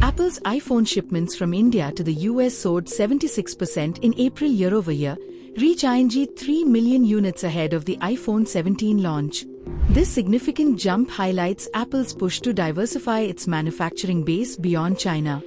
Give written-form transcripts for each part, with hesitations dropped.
Apple's iPhone shipments from India to the U.S. soared 76% in April year-over-year, reaching 3 million units ahead of the iPhone 17 launch. This significant jump highlights Apple's push to diversify its manufacturing base beyond China.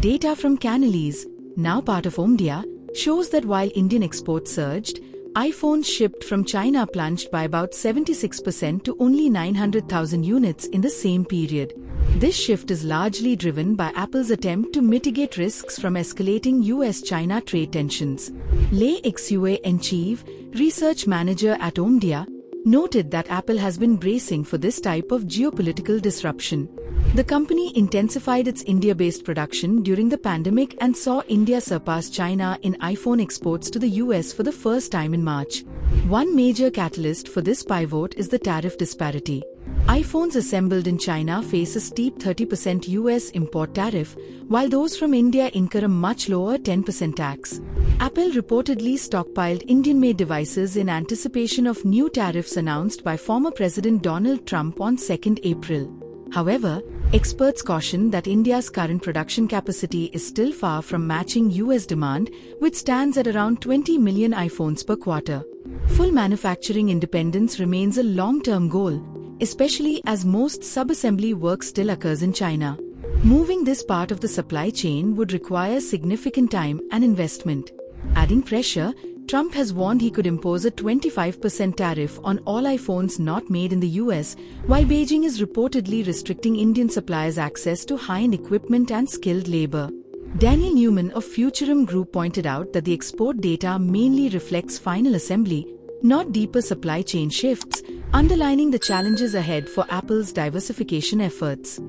Data from Canalys, now part of Omdia, shows that while Indian exports surged, iPhones shipped from China plunged by about 76% to only 900,000 units in the same period. This shift is largely driven by Apple's attempt to mitigate risks from escalating U.S. China trade tensions. April YoY, Chief Research Manager at Omdia, noted that Apple has been bracing for this type of geopolitical disruption. The company intensified its India-based production during the pandemic and saw India surpass China in iPhone exports to the US for the first time in March. One major catalyst for this pivot is the tariff disparity. iPhones assembled in China face a steep 30% US import tariff, while those from India incur a much lower 10% tax. Apple reportedly stockpiled Indian-made devices in anticipation of new tariffs announced by former President Donald Trump on 2 April. However, experts caution that India's current production capacity is still far from matching US demand, which stands at around 20 million iPhones per quarter. Full manufacturing independence remains a long-term goal, especially as most sub-assembly work still occurs in China. Moving this part of the supply chain would require significant time and investment. Adding pressure, Trump has warned he could impose a 25% tariff on all iPhones not made in the US, while Beijing is reportedly restricting Indian suppliers' access to high-end equipment and skilled labor. Daniel Newman of Futurum Group pointed out that the export data mainly reflects final assembly, not deeper supply chain shifts, underlining the challenges ahead for Apple's diversification efforts.